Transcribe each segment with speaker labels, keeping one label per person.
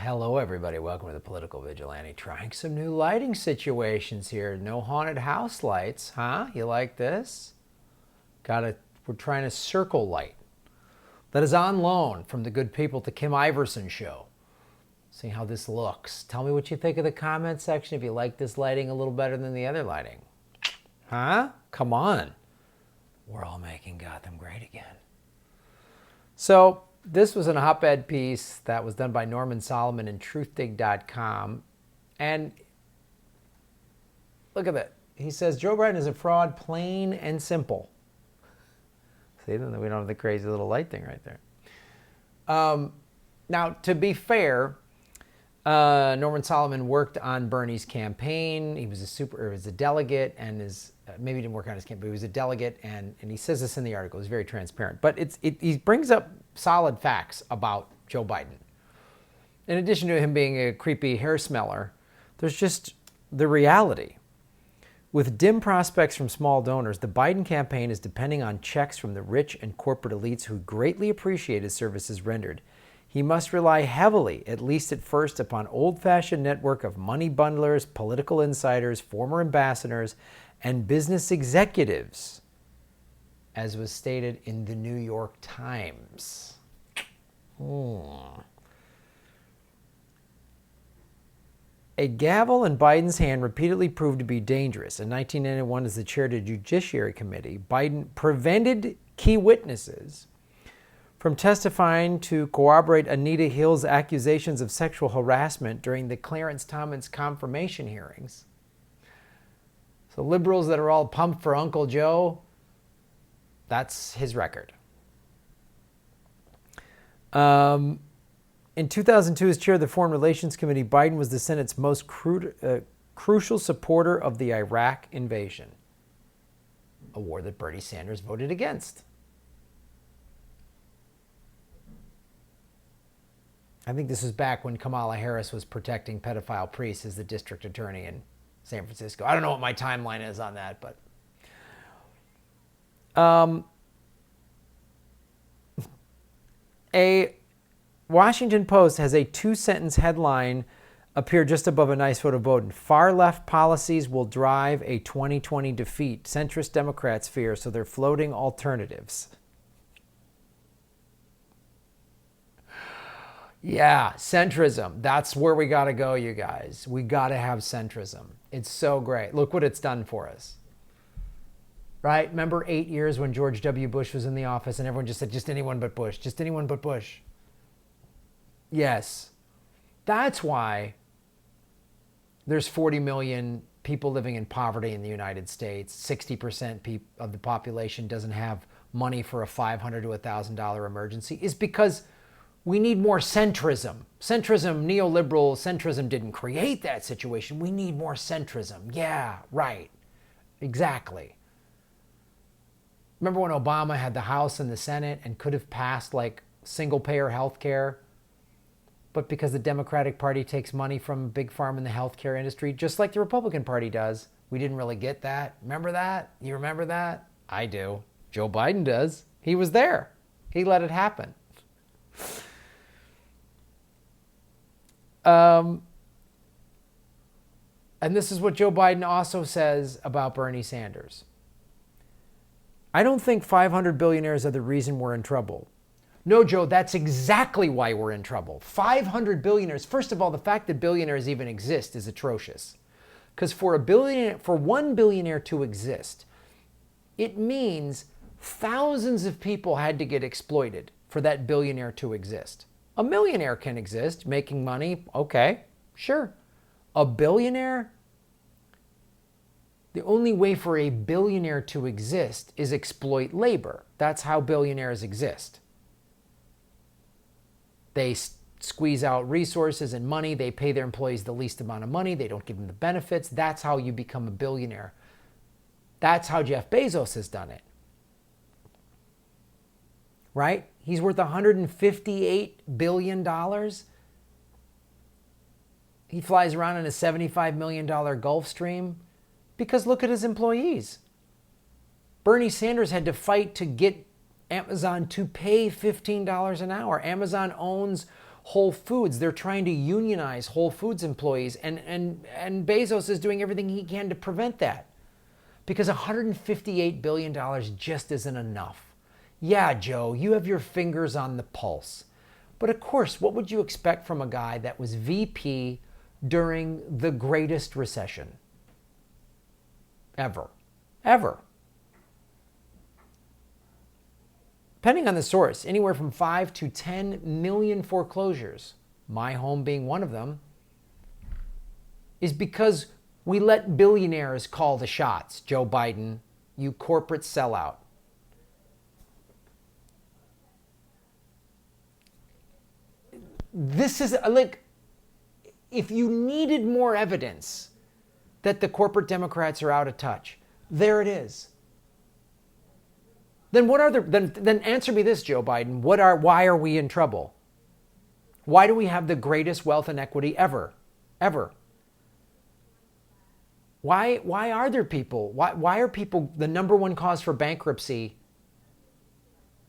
Speaker 1: Hello everybody, welcome to the Political Vigilante. Trying some new lighting situations here. No haunted house lights, huh? You like this? We're trying a circle light that is on loan from the good people at the Kim Iverson show. See how this looks. Tell me what you think of the comment section if you like this lighting a little better than the other lighting. Huh? Come on. We're all making Gotham great again. So, this was a hotbed piece that was done by Norman Solomon in truthdig.com. And look at that. He says, Joe Biden is a fraud, plain and simple. See, then we don't have the crazy little light thing right there. Now, to be fair, Norman Solomon worked on Bernie's campaign. He was a delegate, and maybe he didn't work on his campaign, but he was a delegate, and he says this in the article. He's very transparent. But he brings up solid facts about Joe Biden. In addition to him being a creepy hair smeller, there's just the reality. With dim prospects from small donors, the Biden campaign is depending on checks from the rich and corporate elites who greatly appreciate his services rendered. He must rely heavily, at least at first, upon old-fashioned network of money bundlers, political insiders, former ambassadors, and business executives, as was stated in the New York Times. A gavel in Biden's hand repeatedly proved to be dangerous. In 1991, as the chair of the Judiciary Committee, Biden prevented key witnesses from testifying to corroborate Anita Hill's accusations of sexual harassment during the Clarence Thomas confirmation hearings. So liberals that are all pumped for Uncle Joe, that's his record. In 2002, as chair of the Foreign Relations Committee, Biden was the Senate's most crucial supporter of the Iraq invasion, a war that Bernie Sanders voted against. I think this was back when Kamala Harris was protecting pedophile priests as the district attorney in San Francisco. I don't know what my timeline is on that, but a Washington Post has a two-sentence headline appear just above a nice photo of Biden. Far-left policies will drive a 2020 defeat. Centrist Democrats fear, so they're floating alternatives. Yeah, centrism. That's where we got to go, you guys. We got to have centrism. It's so great. Look what it's done for us. Right? Remember 8 years when George W. Bush was in the office and everyone just said, just anyone but Bush, just anyone but Bush. Yes. That's why there's 40 million people living in poverty in the United States. 60% of the population doesn't have money for a $500 to $1,000 emergency, is because we need more centrism. Centrism, neoliberal centrism didn't create that situation. We need more centrism. Yeah, right. Exactly. Remember when Obama had the House and the Senate and could have passed like single-payer health care? But because the Democratic Party takes money from big pharma in the healthcare industry, just like the Republican Party does, we didn't really get that. Remember that? You remember that? I do. Joe Biden does. He was there. He let it happen. And this is what Joe Biden also says about Bernie Sanders. I don't think 500 billionaires are the reason we're in trouble. No, Joe, that's exactly why we're in trouble. 500 billionaires. First of all, the fact that billionaires even exist is atrocious. Because for one billionaire to exist, it means thousands of people had to get exploited for that billionaire to exist. A millionaire can exist, making money, okay, sure. A billionaire? The only way for a billionaire to exist is exploit labor. That's how billionaires exist. They squeeze out resources and money. They pay their employees the least amount of money. They don't give them the benefits. That's how you become a billionaire. That's how Jeff Bezos has done it. Right? He's worth $158 billion. He flies around in a $75 million Gulfstream because look at his employees. Bernie Sanders had to fight to get Amazon to pay $15 an hour. Amazon owns Whole Foods. They're trying to unionize Whole Foods employees, and Bezos is doing everything he can to prevent that. Because $158 billion just isn't enough. Yeah, Joe, you have your fingers on the pulse. But of course, what would you expect from a guy that was VP during the greatest recession ever? Ever. Depending on the source, anywhere from 5 to 10 million foreclosures, my home being one of them, is because we let billionaires call the shots. Joe Biden, you corporate sellout. This is like, if you needed more evidence that the corporate Democrats are out of touch, there it is. Then what are the, then answer me this, Joe Biden. Why are we in trouble? Why do we have the greatest wealth inequity ever? Ever? Why are there people? Why are people, the number one cause for bankruptcy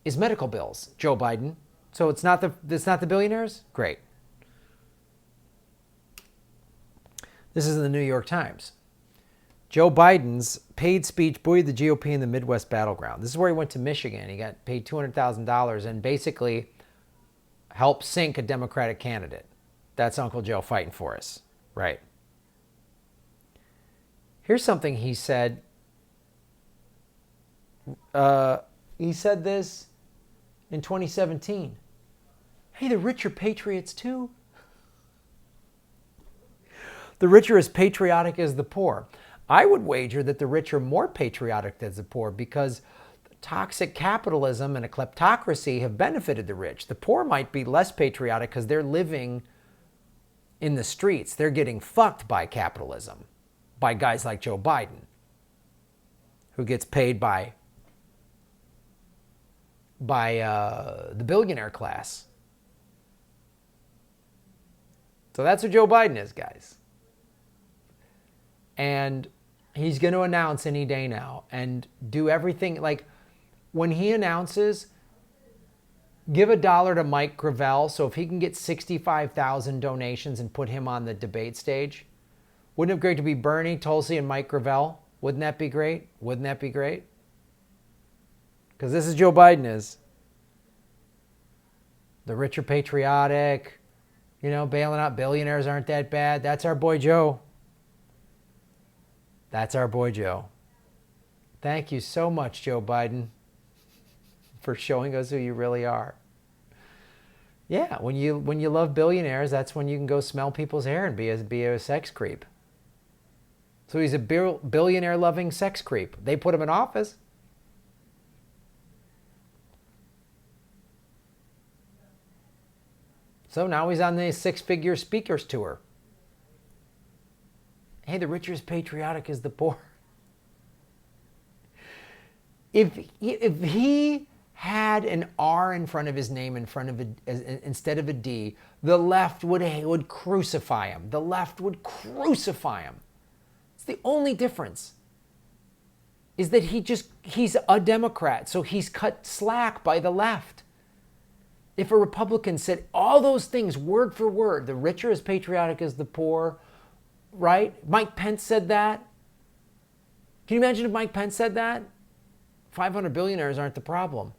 Speaker 1: is medical bills, Joe Biden? So it's not the billionaires? Great. This is in the New York Times. Joe Biden's paid speech buoyed the GOP in the Midwest battleground. This is where he went to Michigan. He got paid $200,000 and basically helped sink a Democratic candidate. That's Uncle Joe fighting for us. Right. Here's something he said. He said this in 2017. Hey, the rich are patriots too. The rich are as patriotic as the poor. I would wager that the rich are more patriotic than the poor because toxic capitalism and a kleptocracy have benefited the rich. The poor might be less patriotic because they're living in the streets. They're getting fucked by capitalism, by guys like Joe Biden, who gets paid by the billionaire class. So that's what Joe Biden is, guys. And he's going to announce any day now and do everything. Like when he announces, give $1 to Mike Gravel. So if he can get 65,000 donations and put him on the debate stage, wouldn't it be great to be Bernie, Tulsi, and Mike Gravel? Wouldn't that be great? Wouldn't that be great? Because this is Joe Biden is. The rich are patriotic. You know, bailing out billionaires aren't that bad. That's our boy Joe. That's our boy Joe. Thank you so much, Joe Biden, for showing us who you really are. Yeah, when you love billionaires, that's when you can go smell people's hair and be a sex creep. So he's a billionaire-loving sex creep. They put him in office. So now he's on the six-figure speakers tour. Hey, the rich are as patriotic as the poor. If he had an R in front of his name instead of a D, the left would crucify him. The left would crucify him. It's the only difference. Is that he's a Democrat, so he's cut slack by the left. If a Republican said all those things word for word, the rich are as patriotic as the poor, right? Mike Pence said that. Can you imagine if Mike Pence said that? 500 billionaires aren't the problem.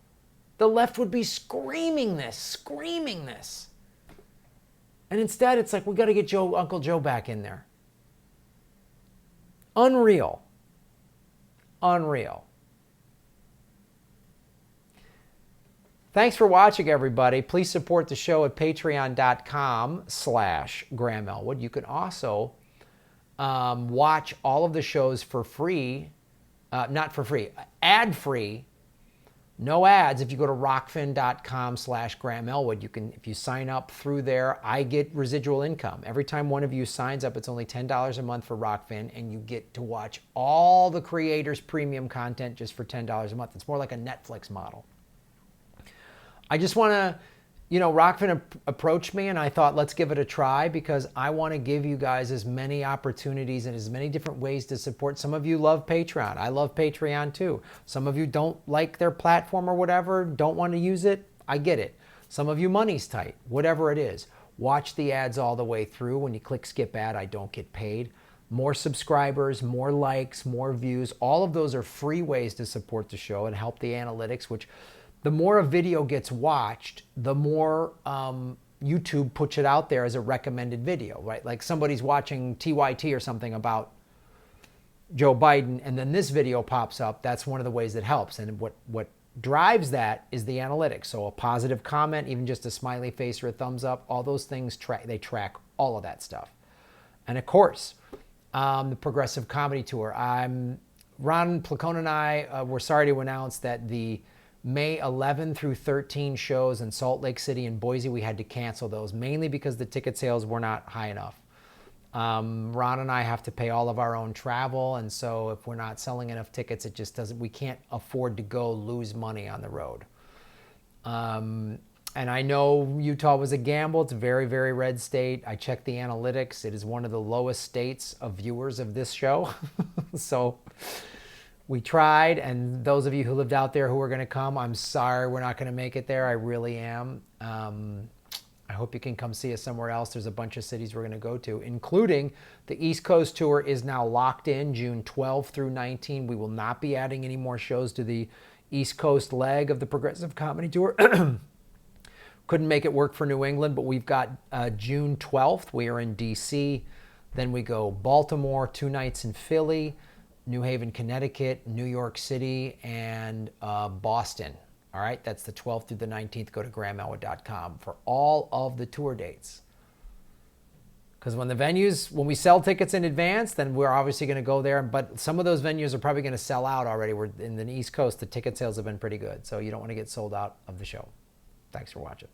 Speaker 1: The left would be screaming this. And instead, it's like, we got to get Uncle Joe back in there. Unreal. Thanks for watching, everybody. Please support the show at patreon.com/GrahamElwood. You can also watch all of the shows for free. Not for free, ad-free. No ads. If you go to rockfin.com/GrahamElwood, you can, if you sign up through there, I get residual income. Every time one of you signs up, it's only $10 a month for Rockfin, and you get to watch all the creators' premium content just for $10 a month. It's more like a Netflix model. I just want to, Rockfin approached me and I thought, let's give it a try because I want to give you guys as many opportunities and as many different ways to support. Some of you love Patreon. I love Patreon too. Some of you don't like their platform or whatever, don't want to use it. I get it. Some of you money's tight, whatever it is. Watch the ads all the way through. When you click skip ad, I don't get paid. More subscribers, more likes, more views. All of those are free ways to support the show and help the analytics, which the more a video gets watched, the more YouTube puts it out there as a recommended video, right? Like somebody's watching TYT or something about Joe Biden, and then this video pops up. That's one of the ways that helps. And what drives that is the analytics. So a positive comment, even just a smiley face or a thumbs up, all those things, they track all of that stuff. And of course, the Progressive Comedy Tour. Ron Placone and I were sorry to announce that the May 11 through 13 shows in Salt Lake City and Boise, we had to cancel those, mainly because the ticket sales were not high enough. Ron and I have to pay all of our own travel, and so if we're not selling enough tickets, it just doesn't, we can't afford to go lose money on the road. And I know Utah was a gamble. It's a very, very red state. I checked the analytics. It is one of the lowest states of viewers of this show. So we tried, and those of you who lived out there who are going to come, I'm sorry we're not going to make it there. I really am. I hope you can come see us somewhere else. There's a bunch of cities we're going to go to, including the East Coast tour is now locked in, June 12 through 19. We will not be adding any more shows to the East Coast leg of the Progressive Comedy Tour. Couldn't make it work for New England, but we've got June 12th. We are in D.C. Then we go Baltimore, 2 nights in Philly, New Haven, Connecticut, New York City, and Boston. All right, that's the 12th through the 19th. Go to grahamelwood.com for all of the tour dates. Because when we sell tickets in advance, then we're obviously going to go there. But some of those venues are probably going to sell out already. We're in the East Coast, the ticket sales have been pretty good. So you don't want to get sold out of the show. Thanks for watching.